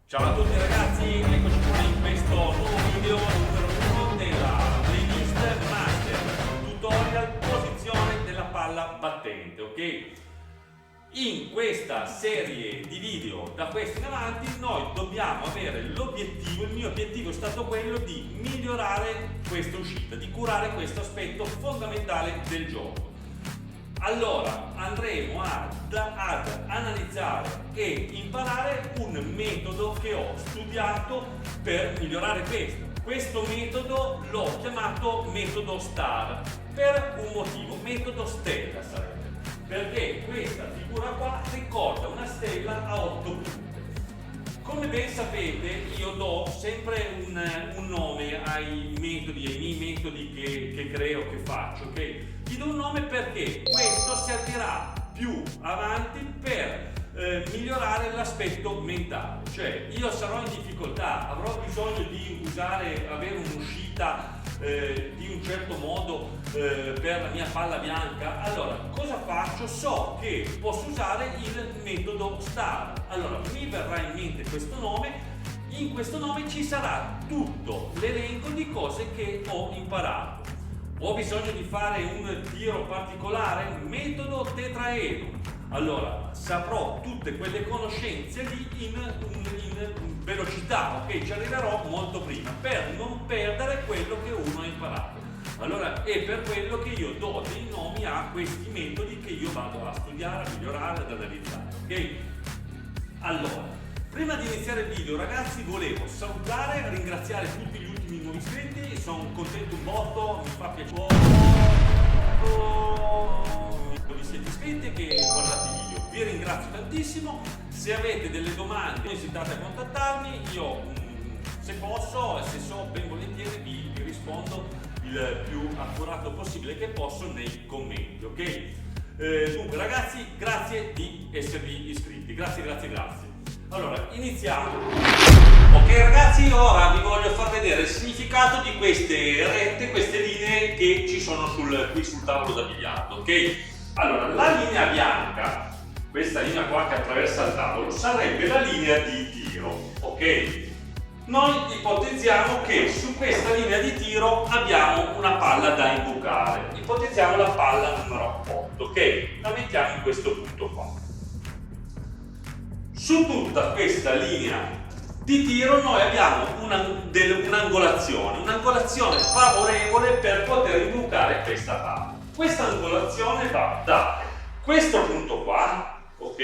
Ciao a tutti ragazzi, eccoci qua in questo nuovo video numero 1 della playlist Master Tutorial Posizione della palla battente, ok? In questa serie di video da questo in avanti noi dobbiamo avere l'obiettivo, il mio obiettivo è stato quello di migliorare questa uscita, di curare questo aspetto fondamentale del gioco. Allora andremo ad analizzare e imparare un metodo che ho studiato per migliorare questo. Questo metodo l'ho chiamato metodo STAR per un motivo, metodo stella sarebbe, perché questa figura qua ricorda una stella a 8 punte. Come ben sapete io do sempre un nome ai miei metodi che creo, che faccio, ok? Gli do un nome perché questo servirà più avanti per migliorare l'aspetto mentale, cioè io sarò in difficoltà, avrò bisogno di avere un'uscita di un certo modo per la mia palla bianca. Allora cosa faccio? So che posso usare il metodo STAR. Allora mi verrà in mente questo nome. In questo nome ci sarà tutto l'elenco di cose che ho imparato. Ho bisogno di fare un tiro particolare, un metodo tetraedro. Allora saprò tutte quelle conoscenze lì in velocità, ok? Ci arriverò molto prima per non perdere quello che uno ha imparato. Allora è per quello che io do dei nomi a questi metodi che io vado a studiare, a migliorare, ad analizzare, ok? Allora, prima di iniziare il video ragazzi volevo salutare, ringraziare tutti gli ultimi nuovi iscritti, sono contento un botto, mi fa piacere che vi siete iscritti e che guardate i video. Vi ringrazio tantissimo, se avete delle domande non esitate a contattarmi, io se posso, se so ben volentieri vi rispondo il più accurato possibile che posso nei commenti, ok? Dunque ragazzi, grazie di esservi iscritti, grazie. Allora, iniziamo. Ok ragazzi, ora vi voglio far vedere il significato di queste rette, queste linee che ci sono qui sul tavolo da biliardo, ok? Allora, la linea bianca, questa linea qua che attraversa il tavolo, sarebbe la linea di tiro, ok? Noi ipotizziamo che su questa linea di tiro abbiamo una palla da imbucare, ipotizziamo la palla numero 8, ok? La mettiamo in questo punto qua. Su tutta questa linea di tiro noi abbiamo un'angolazione favorevole per poter imbucare questa palla. Questa angolazione va da questo punto qua, ok,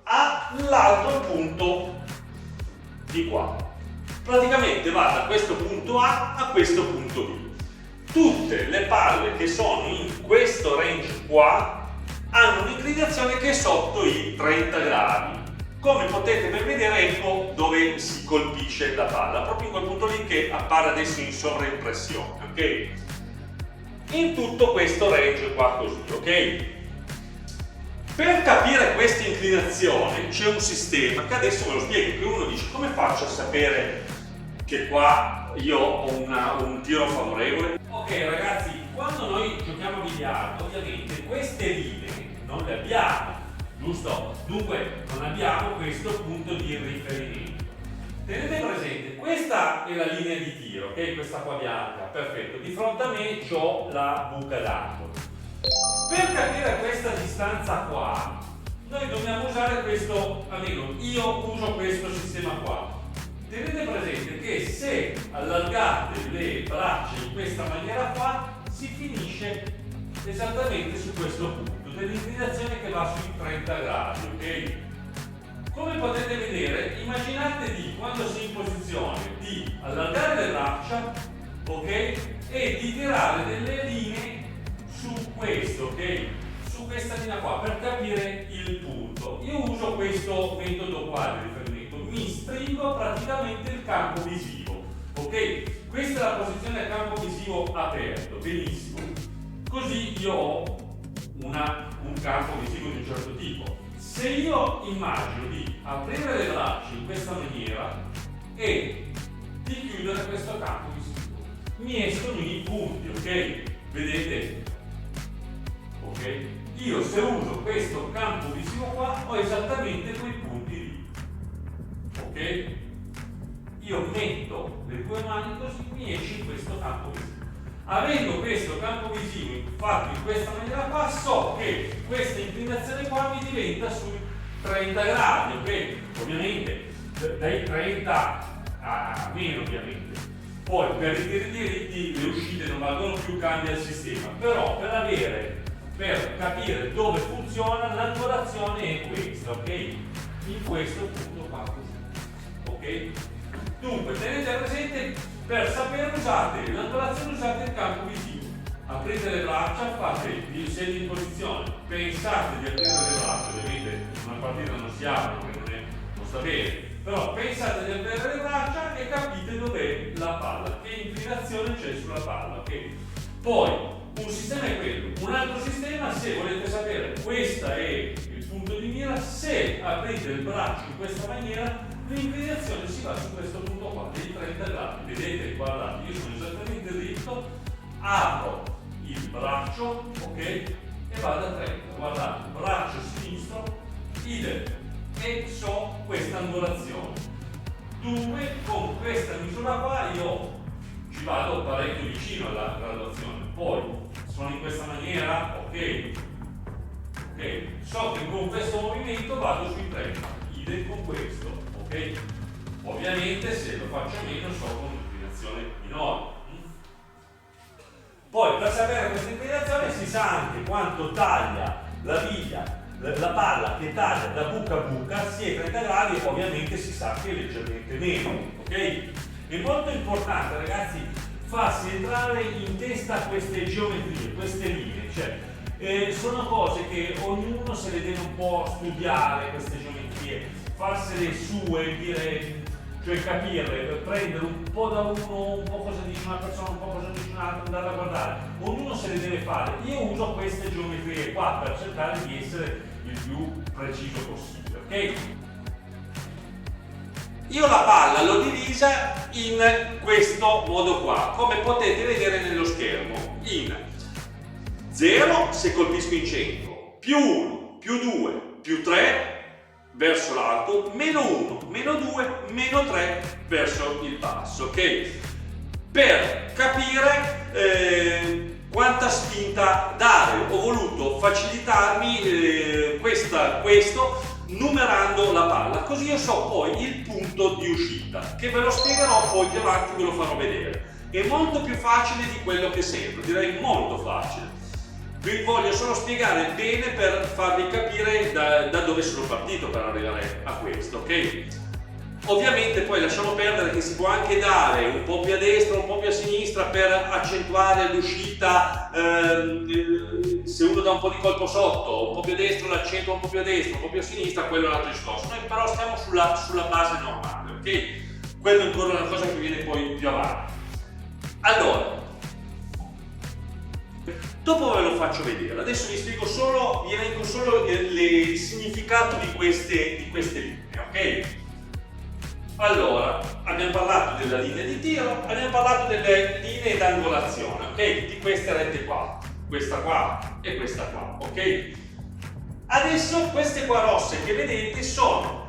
all'altro punto di qua. Praticamente va da questo punto A a questo punto B. Tutte le palle che sono in questo range qua hanno un'inclinazione che è sotto i 30 gradi. Come potete ben vedere, ecco dove si colpisce la palla, proprio in quel punto lì che appare adesso in sovraimpressione, ok? In tutto questo range qua così, ok? Per capire questa inclinazione c'è un sistema che adesso ve lo spiego, che uno dice come faccio a sapere che qua io ho un tiro favorevole? Ok ragazzi, quando noi giochiamo a biliardo ovviamente queste linee non le abbiamo, giusto? Dunque non abbiamo questo punto di riferimento. Tenete presente, questa è la linea di tiro, ok? Questa qua bianca, perfetto. Di fronte a me ho la buca d'angolo. Per capire questa distanza qua, noi dobbiamo usare questo, almeno io uso questo sistema qua. Tenete presente che se allargate le braccia in questa maniera qua, si finisce esattamente su questo punto, dell'inclinazione che va sui 30 gradi, ok? Come potete vedere, immaginate quando si è in posizione di allargare le braccia, ok? E di tirare delle linee su questo, ok? Su questa linea qua per capire il punto. Io uso questo metodo qua di riferimento, mi stringo praticamente il campo visivo, ok? Questa è la posizione del campo visivo aperto, benissimo. Così io ho un campo visivo di un certo tipo. Se io immagino di aprire le braccia in questa maniera e di chiudere questo campo visivo, mi escono i punti, ok? Vedete? Ok? Io se uso questo campo visivo qua ho esattamente quei punti lì, ok? ok? Io metto le due mani così, mi esce in questo campo visivo. Avendo questo campo visivo fatto in questa maniera qua, so che questa inclinazione qua mi diventa sui 30 gradi, ok? Ovviamente dai 30 a meno, ovviamente. Poi per i tiri diritti le uscite non valgono più, cambia il sistema, però per capire dove funziona l'angolazione è questa, ok? In questo punto qua così, ok? Dunque tenete presente, per sapere usate l'angolazione, usate il campo visivo, aprite le braccia, fate il segno in posizione, pensate di aprire le braccia, ovviamente una partita non si apre perché non sta bene, però pensate di aprire le braccia e capite dov'è la palla, che inclinazione c'è sulla palla, ok? Poi un sistema è quello, un altro sistema, se volete sapere questo è il punto di mira, se aprite il braccio in questa maniera l'inclinazione si va su questo punto qua, dei 30 gradi, vedete, guardate, io sono esattamente dritto, apro il braccio, ok, e vado a 30, guardate, braccio sinistro, idem, e so questa angolazione. Dunque, con questa misura qua io ci vado parecchio vicino alla graduazione, poi sono in questa maniera, ok, so che con questo movimento vado sui 30, idem con questo. Okay. Ovviamente se lo faccio meno so con un'inclinazione minore. Poi per sapere questa inclinazione si sa anche quanto taglia la biglia, la palla che taglia da buca a buca, sia 30 gradi, ovviamente si sa che è leggermente meno. Okay? È molto importante, ragazzi, farsi entrare in testa queste geometrie, queste linee, cioè sono cose che ognuno se le deve un po' studiare, queste geometrie, farsele sue, dire, cioè capirle, prendere un po' da uno, un po' cosa dice una persona, un po' cosa dice un'altra, andare a guardare. Ognuno se le deve fare. Io uso queste geometrie qua per cercare di essere il più preciso possibile, ok? Io la palla l'ho divisa in questo modo qua, come potete vedere nello schermo, in 0 se colpisco in centro, più 1, più 2, più 3 verso l'alto, meno 1, meno 2, meno 3 verso il basso, ok? Per capire quanta spinta dare, ho voluto facilitarmi questo numerando la palla, così io so poi il punto di uscita, che ve lo spiegherò poi più avanti, ve lo farò vedere. È molto più facile di quello che sembra, direi molto facile. Vi voglio solo spiegare bene per farvi capire da dove sono partito per arrivare a questo, ok? Ovviamente poi lasciamo perdere che si può anche dare un po' più a destra, un po' più a sinistra per accentuare l'uscita, se uno dà un po' di colpo sotto, un po' più a destra, l'accentua un po' più a destra, un po' più a sinistra, quello è un altro discorso. Noi però stiamo sulla base normale, ok? Quello è ancora una cosa che viene poi più avanti. Allora, dopo ve lo faccio vedere, adesso vi spiego solo, vi elenco solo il significato di queste linee, ok? Allora, abbiamo parlato della linea di tiro, abbiamo parlato delle linee d'angolazione, ok? Di queste rette qua, questa qua e questa qua, ok? Adesso queste qua rosse che vedete sono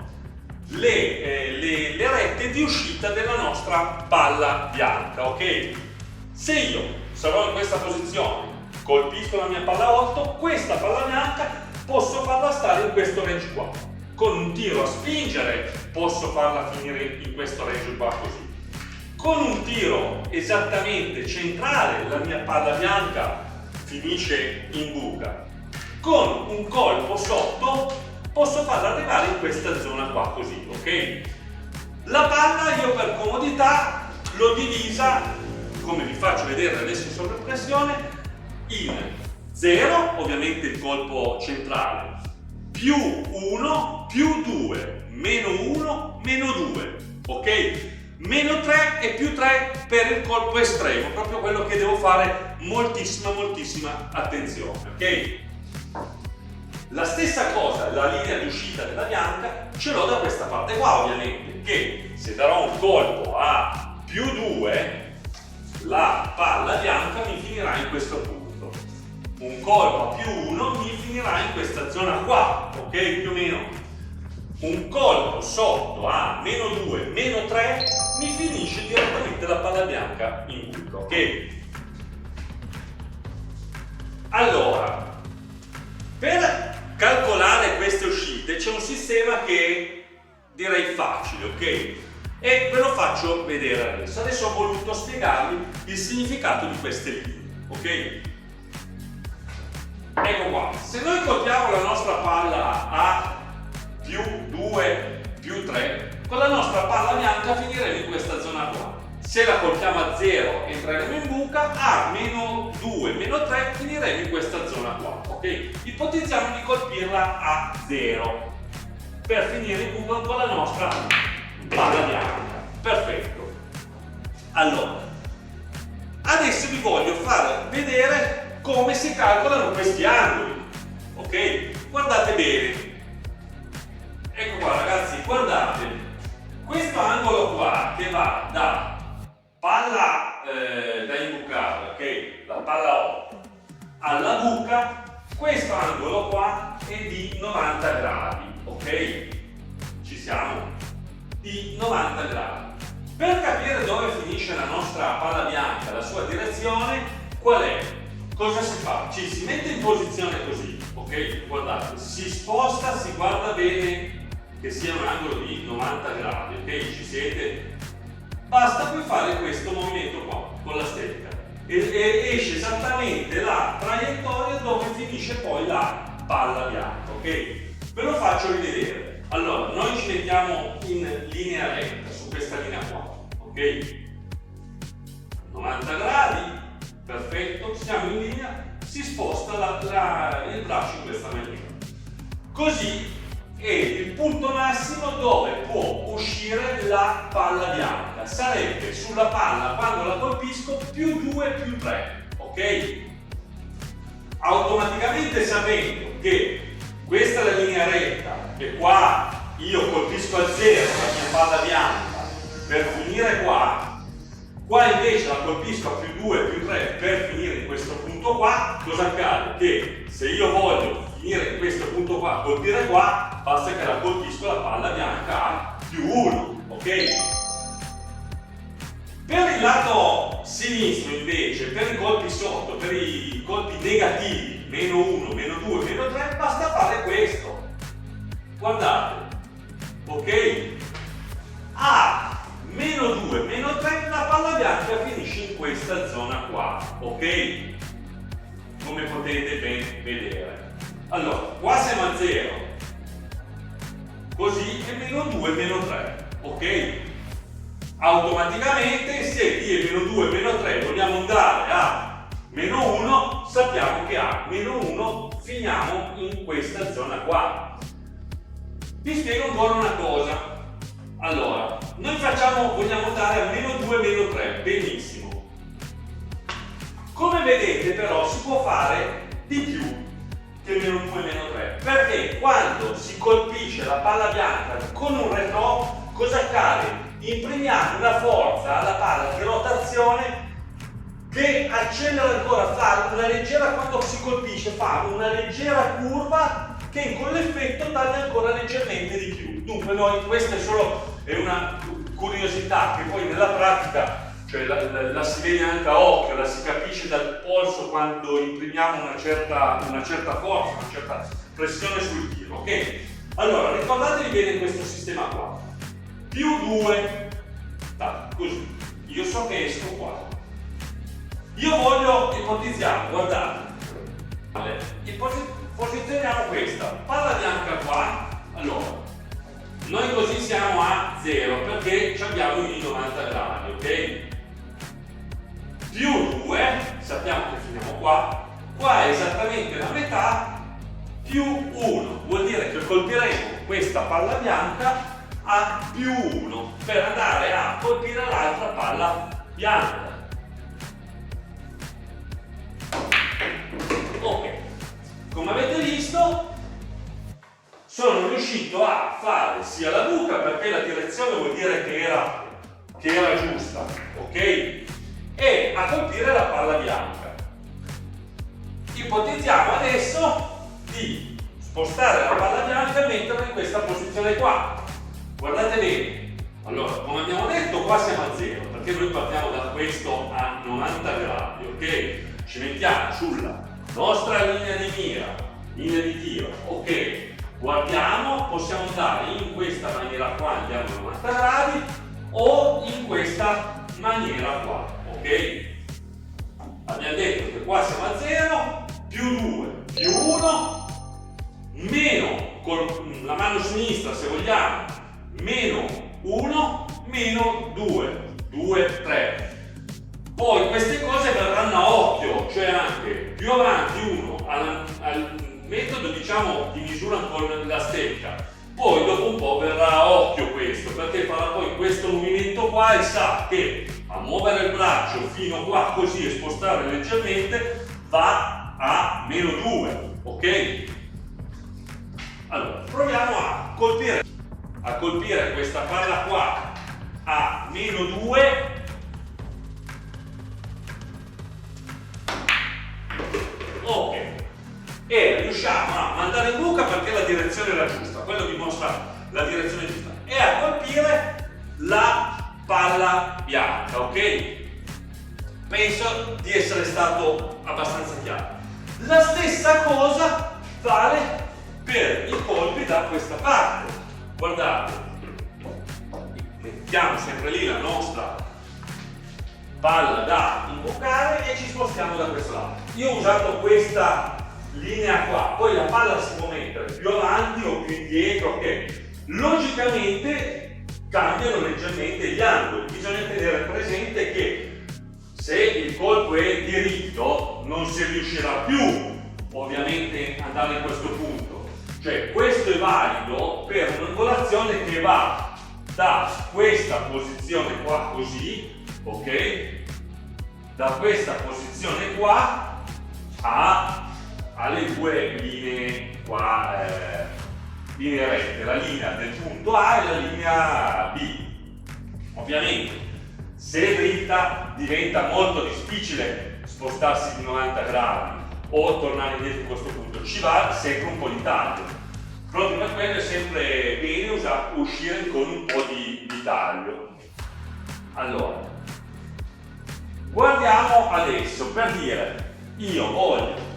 le rette di uscita della nostra palla bianca, ok? Se io sarò in questa posizione, colpisco la mia palla 8, questa palla bianca posso farla stare in questo range qua. Con un tiro a spingere posso farla finire in questo range qua così. Con un tiro esattamente centrale la mia palla bianca finisce in buca. Con un colpo sotto posso farla arrivare in questa zona qua così, ok? La palla io per comodità l'ho divisa, come vi faccio vedere adesso in sovraimpressione, in 0, ovviamente il colpo centrale, più 1, più 2, meno 1, meno 2, ok? Meno 3 e più 3 per il colpo estremo, proprio quello che devo fare moltissima attenzione, ok? La stessa cosa, la linea di uscita della bianca, ce l'ho da questa parte qua, ovviamente, che se darò un colpo a più 2, la palla bianca mi finirà in questo punto. Un colpo a più 1 mi finirà in questa zona qua, ok? Più o meno. un colpo sotto a meno 2, meno 3, mi finisce direttamente la palla bianca in buca, ok? Allora, per calcolare queste uscite c'è un sistema che direi facile, ok? E ve lo faccio vedere adesso. Adesso ho voluto spiegarvi il significato di queste linee, ok? Ecco qua, se noi colpiamo la nostra palla a più 2, più 3, con la nostra palla bianca finiremo in questa zona qua. Se la colpiamo a 0 entreremo in buca, a meno 2, meno 3 finiremo in questa zona qua, ok? Ipotizziamo di colpirla a 0 per finire in buca con la nostra palla bianca. Perfetto. Allora, adesso vi voglio far vedere come si calcolano questi angoli, ok? Guardate bene. Ecco qua ragazzi, guardate. Questo angolo qua che va da palla da imbucare, ok? La palla 8 alla buca, questo angolo qua è di 90 gradi, ok? Ci siamo? Di 90 gradi. Per capire dove finisce la nostra palla bianca, la sua direzione, qual è? Cosa si fa? Ci si mette in posizione così, ok? Guardate, si sposta, si guarda bene che sia un angolo di 90 gradi, ok? Ci siete? Basta poi fare questo movimento qua con la stecca e esce esattamente la traiettoria dove finisce poi la palla bianca, ok? Ve lo faccio rivedere. Allora, noi ci mettiamo in linea retta su questa linea qua, ok? 90 gradi, perfetto, siamo in linea, si sposta il braccio in questa maniera. Così è il punto massimo dove può uscire la palla bianca. Sarebbe sulla palla quando la colpisco più 2 più 3, ok? Automaticamente sapendo che questa è la linea retta e qua io colpisco a 0 la mia palla bianca per finire qua invece la colpisco a più 2 più 3 per finire in questo punto qua, cosa accade? Che se io voglio finire in questo punto qua, colpire qua, basta che la colpisco la palla bianca a più 1, ok? Per il lato sinistro invece, per i colpi sotto, per i colpi negativi, meno 1, meno 2, meno 3, basta fare questo. Guardate, ok? A meno 2, meno 3, la palla bianca finisce in questa zona qua, ok? Come potete ben vedere. Allora, qua siamo a 0, così è meno 2, meno 3, ok? Automaticamente se di è meno 2, meno 3 vogliamo andare a meno 1, sappiamo che a meno 1 finiamo in questa zona qua. Vi spiego ancora una cosa. Allora, noi vogliamo andare a meno 2, meno 3, benissimo. Come vedete però si può fare di più che meno 2, meno 3, perché quando si colpisce la palla bianca con un retro, cosa accade? Imprimiamo una forza alla palla di rotazione che accelera ancora, fa una leggera, quando si colpisce fa una leggera curva che con l'effetto taglia ancora leggermente di più. Dunque questa è una curiosità che poi nella pratica, cioè la si vede anche a occhio, la si capisce dal polso quando imprimiamo una certa forza, una certa pressione sul tiro, ok? Allora, ricordatevi bene questo sistema qua. Più 2, così, io so che esco qua. Io voglio, ipotizziamo, guardate, posizioniamo questa, palla bianca qua, allora, noi così siamo a 0 perché abbiamo i 90 gradi, ok? Più 2, sappiamo che finiamo qua è esattamente la metà, più 1, vuol dire che colpiremo questa palla bianca a più 1 per andare a colpire l'altra palla bianca. Ok, come avete visto sono riuscito a fare sia la buca, perché la direzione vuol dire che era giusta, ok? E a colpire la palla bianca. Ipotizziamo adesso di spostare la palla bianca e metterla in questa posizione qua. Guardate bene. Allora, come abbiamo detto, qua siamo a 0, perché noi partiamo da questo a 90 gradi, ok? Ci mettiamo sulla nostra linea di mira, linea di tiro, ok? Guardiamo, possiamo andare in questa maniera qua, andiamo a 90 gradi, o in questa maniera qua, ok? Abbiamo detto che qua siamo a 0, più 2, più 1, meno con la mano sinistra se vogliamo, meno 1, meno 2, 2, 3. Poi queste cose verranno a occhio, cioè anche più avanti uno al metodo diciamo di misura con la stecca, poi dopo un po' verrà a occhio questo, perché farà poi questo movimento qua e sa che a muovere il braccio fino qua così e spostare leggermente va a meno 2, ok? Allora proviamo a colpire questa palla qua a meno 2. Ok, e riusciamo a mandare in buca perché la direzione era giusta, quello dimostra la direzione giusta, e a colpire la palla bianca, ok? Penso di essere stato abbastanza chiaro. La stessa cosa vale per i colpi da questa parte. Guardate, mettiamo sempre lì la nostra palla da imboccare e ci spostiamo da questo lato. Io ho usato questa linea qua, poi la palla si può mettere più avanti o più indietro, ok? Logicamente cambiano leggermente gli angoli, bisogna tenere presente che se il colpo è diritto non si riuscirà più ovviamente ad andare in questo punto, cioè questo è valido per un'angolazione che va da questa posizione qua così, ok? Da questa posizione qua alle due linee qua, linee rette, la linea del punto A e la linea B. Ovviamente se è dritta diventa molto difficile spostarsi di 90 gradi o tornare indietro in questo punto, ci va sempre un po' di taglio. Proprio per quello è sempre bene uscire con un po' di taglio. Allora guardiamo adesso, per dire, io voglio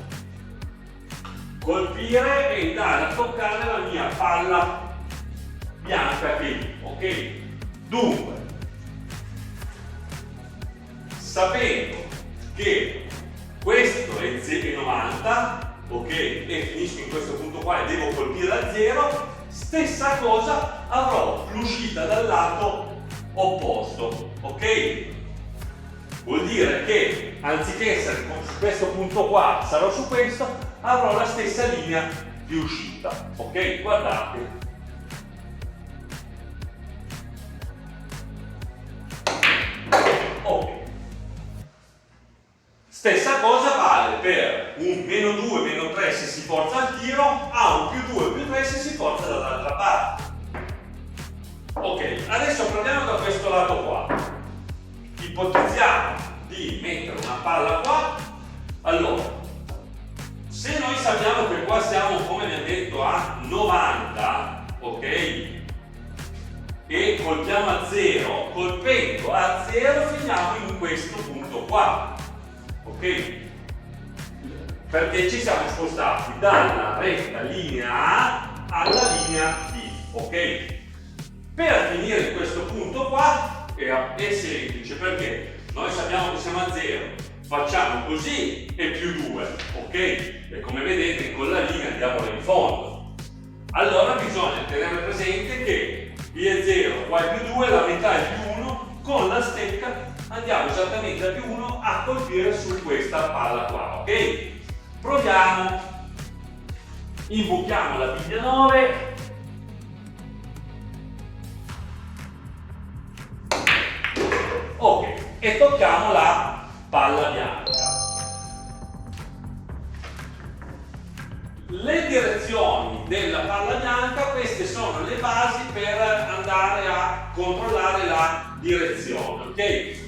colpire e andare a toccare la mia palla bianca che è lì, ok? Dunque, sapendo che questo è 0,90, ok? E finisco in questo punto qua e devo colpire a 0, stessa cosa avrò l'uscita dal lato opposto, ok? Vuol dire che anziché essere su questo punto qua sarò su questo, avrò la stessa linea di uscita, ok? Guardate, ok, stessa cosa vale per un meno 2, meno 3 se si forza il tiro, a un più 2, più 3 se si forza dall'altra parte. Ok, adesso prendiamo da questo lato qua. Ipotizziamo di mettere una palla qua. Allora, se noi sappiamo che qua siamo, come abbiamo detto, a 90, ok? E colpiamo a 0, colpendo a 0 finiamo in questo punto qua, ok? Perché ci siamo spostati dalla retta linea A alla linea B, ok? Per finire in questo punto qua è semplice, perché noi sappiamo che siamo a 0, facciamo così e più 2, ok? E come vedete con la linea andiamo in fondo. Allora bisogna tenere presente che qui è 0, qua è più 2, la metà è più 1, con la stecca andiamo esattamente a più 1 a colpire su questa palla qua, ok? Proviamo, imbuchiamo la biglia 9. Ok, e tocchiamo la palla bianca. Le direzioni della palla bianca, queste sono le basi per andare a controllare la direzione, ok?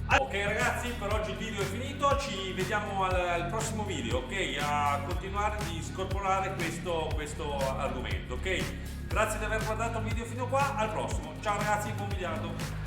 Ok ragazzi, per oggi il video è finito, ci vediamo al prossimo video, ok? A continuare di scorporare questo argomento, ok? Grazie di aver guardato il video fino qua, al prossimo. Ciao ragazzi, buon biliardo!